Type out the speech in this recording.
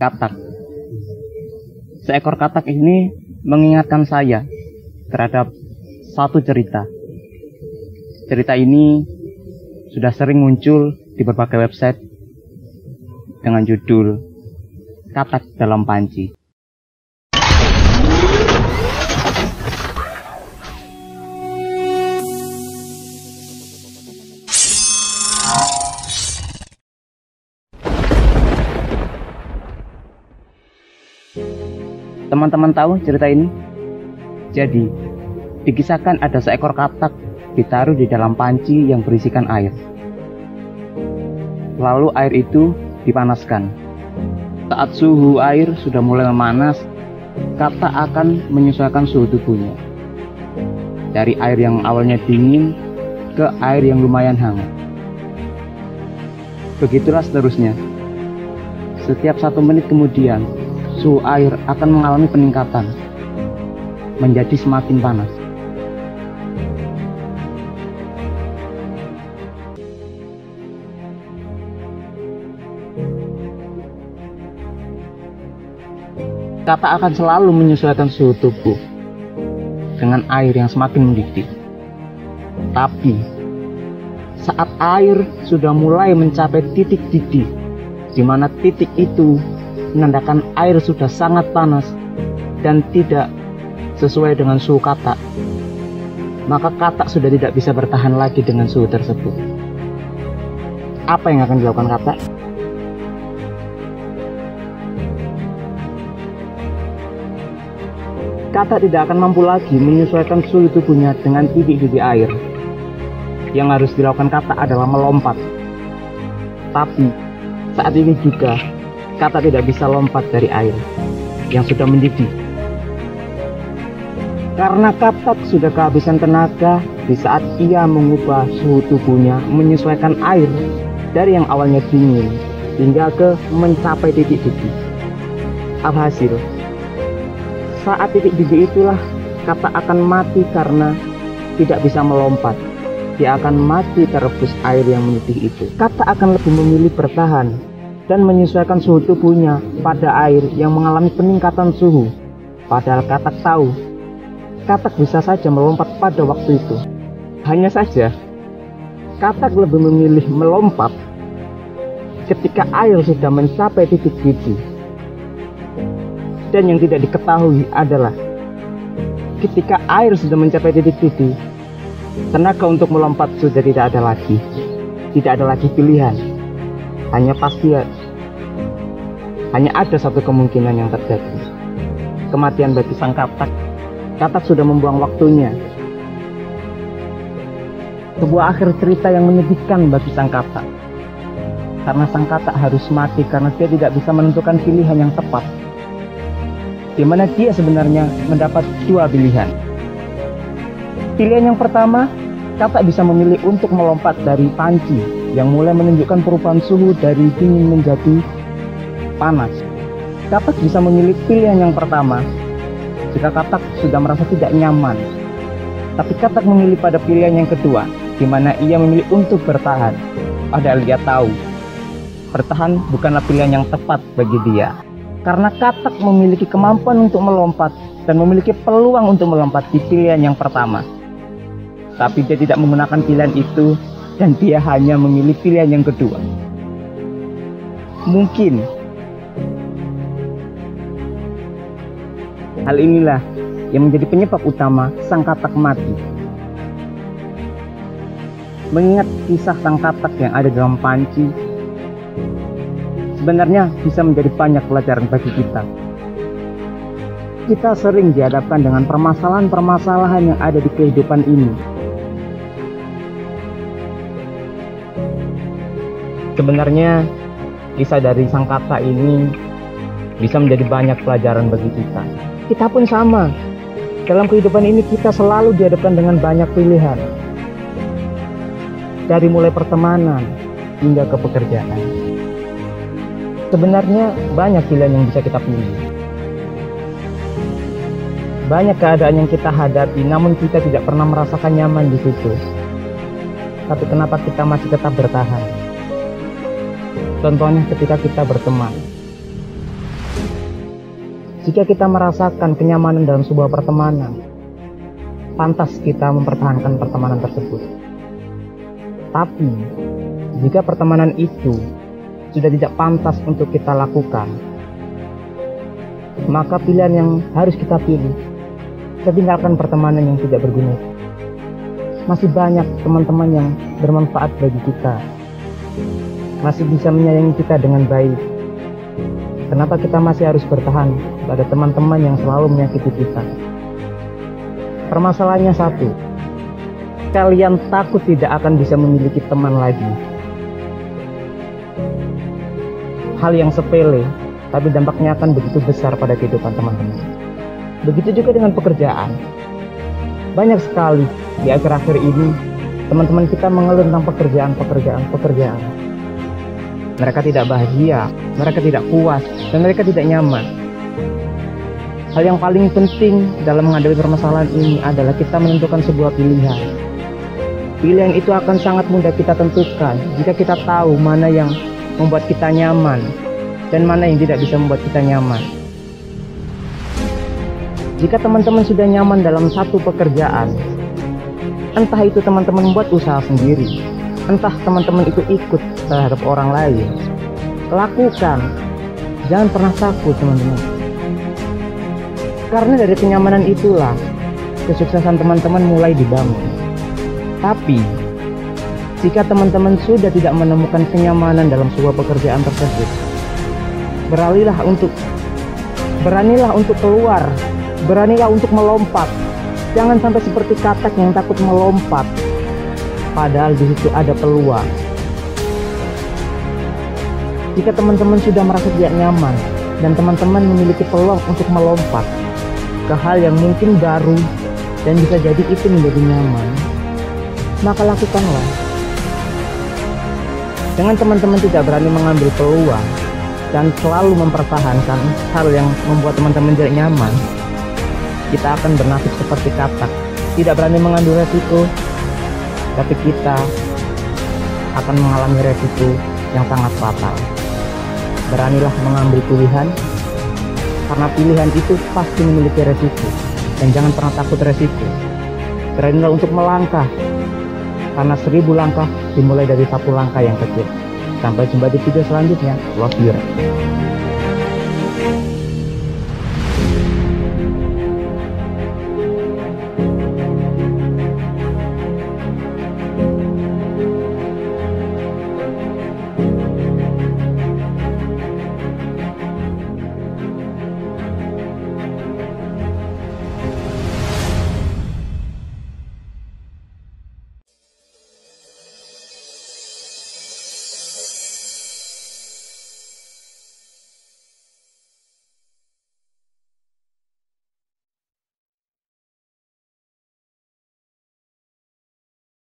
Katak. Seekor katak ini mengingatkan saya terhadap satu cerita. Cerita ini sudah sering muncul di berbagai website dengan judul Katak dalam Panci. Teman-teman tahu cerita ini? Jadi, dikisahkan ada seekor katak ditaruh di dalam panci yang berisikan air. Lalu air itu dipanaskan. Saat suhu air sudah mulai memanas, katak akan menyesuaikan suhu tubuhnya. Dari air yang awalnya dingin ke air yang lumayan hangat. Begitulah seterusnya. Setiap 1 menit kemudian, suhu air akan mengalami peningkatan menjadi semakin panas. Katak akan selalu menyesuaikan suhu tubuh dengan air yang semakin mendidih. Tapi saat air sudah mulai mencapai titik didih, di mana titik itu menandakan air sudah sangat panas dan tidak sesuai dengan suhu katak, maka katak sudah tidak bisa bertahan lagi dengan suhu tersebut. Apa yang akan dilakukan katak? Katak tidak akan mampu lagi menyesuaikan suhu tubuhnya dengan titik didih air. Yang harus dilakukan katak adalah melompat. Tapi saat ini juga katak tidak bisa lompat dari air yang sudah mendidih. Karena katak sudah kehabisan tenaga di saat ia mengubah suhu tubuhnya menyesuaikan air dari yang awalnya dingin hingga ke mencapai titik didih. Alhasil, saat titik didih itulah katak akan mati karena tidak bisa melompat. Dia akan mati terebus air yang mendidih itu. Katak akan lebih memilih bertahan dan menyesuaikan suhu tubuhnya pada air yang mengalami peningkatan suhu. Padahal katak tahu, katak bisa saja melompat pada waktu itu. Hanya saja, katak lebih memilih melompat ketika air sudah mencapai titik didih. Dan yang tidak diketahui adalah, ketika air sudah mencapai titik didih, tenaga untuk melompat sudah tidak ada lagi. Tidak ada lagi pilihan. Hanya ada satu kemungkinan yang terjadi. Kematian bagi sang katak. Katak sudah membuang waktunya. Sebuah akhir cerita yang menyedihkan bagi sang katak. Karena sang katak harus mati karena dia tidak bisa menentukan pilihan yang tepat. Di mana dia sebenarnya mendapat 2 pilihan. Pilihan yang pertama, katak bisa memilih untuk melompat dari panci yang mulai menunjukkan perubahan suhu dari dingin menjadi panas. Katak bisa memilih pilihan yang pertama jika katak sudah merasa tidak nyaman. Tapi katak memilih pada pilihan yang kedua, di mana ia memilih untuk bertahan. Padahal dia tahu, bertahan bukanlah pilihan yang tepat bagi dia. Karena katak memiliki kemampuan untuk melompat dan memiliki peluang untuk melompat di pilihan yang pertama. Tapi dia tidak menggunakan pilihan itu dan dia hanya memilih pilihan yang kedua. Mungkin hal inilah yang menjadi penyebab utama sang katak mati. Mengingat kisah sang katak yang ada dalam panci, sebenarnya bisa menjadi banyak pelajaran bagi kita. Kita sering dihadapkan dengan permasalahan-permasalahan yang ada di kehidupan ini. Sebenarnya kisah dari sang katak ini bisa menjadi banyak pelajaran bagi kita. Kita pun sama. Dalam kehidupan ini kita selalu dihadapkan dengan banyak pilihan. Dari mulai pertemanan hingga ke pekerjaan. Sebenarnya banyak pilihan yang bisa kita pilih. Banyak keadaan yang kita hadapi namun kita tidak pernah merasakan nyaman di situ. Tapi kenapa kita masih tetap bertahan? Contohnya ketika kita berteman. Jika kita merasakan kenyamanan dalam sebuah pertemanan, pantas kita mempertahankan pertemanan tersebut. Tapi, jika pertemanan itu sudah tidak pantas untuk kita lakukan, maka pilihan yang harus kita pilih, kita tinggalkan pertemanan yang tidak berguna. Masih banyak teman-teman yang bermanfaat bagi kita, masih bisa menyayangi kita dengan baik. Kenapa kita masih harus bertahan pada teman-teman yang selalu menyakiti kita? Permasalahannya satu, kalian takut tidak akan bisa memiliki teman lagi. Hal yang sepele, tapi dampaknya akan begitu besar pada kehidupan teman-teman. Begitu juga dengan pekerjaan. Banyak sekali di akhir-akhir ini, teman-teman kita mengeluh tentang pekerjaan. Mereka tidak bahagia, mereka tidak puas, dan mereka tidak nyaman. Hal yang paling penting dalam menghadapi permasalahan ini adalah kita menentukan sebuah pilihan. Pilihan itu akan sangat mudah kita tentukan jika kita tahu mana yang membuat kita nyaman dan mana yang tidak bisa membuat kita nyaman. Jika teman-teman sudah nyaman dalam satu pekerjaan, entah itu teman-teman membuat usaha sendiri, entah teman-teman itu ikut terhadap orang lain, lakukan. Jangan pernah takut, teman-teman. Karena dari kenyamanan itulah kesuksesan teman-teman mulai dibangun. Tapi jika teman-teman sudah tidak menemukan kenyamanan dalam sebuah pekerjaan tersebut, beranilah untuk keluar, beranilah untuk melompat. Jangan sampai seperti katak yang takut melompat, padahal di situ ada peluang. Jika teman-teman sudah merasa tidak nyaman dan teman-teman memiliki peluang untuk melompat ke hal yang mungkin baru dan bisa jadi itu menjadi nyaman, maka lakukanlah. Dengan teman-teman tidak berani mengambil peluang dan selalu mempertahankan hal yang membuat teman-teman tidak nyaman, kita akan bernasib seperti katak, tidak berani mengambil resiko, tapi kita akan mengalami resiko yang sangat fatal. Beranilah mengambil pilihan, karena pilihan itu pasti memiliki resiko, dan jangan pernah takut resiko. Beranilah untuk melangkah, karena 1000 langkah dimulai dari 1 langkah yang kecil. Sampai jumpa di video selanjutnya. Love you.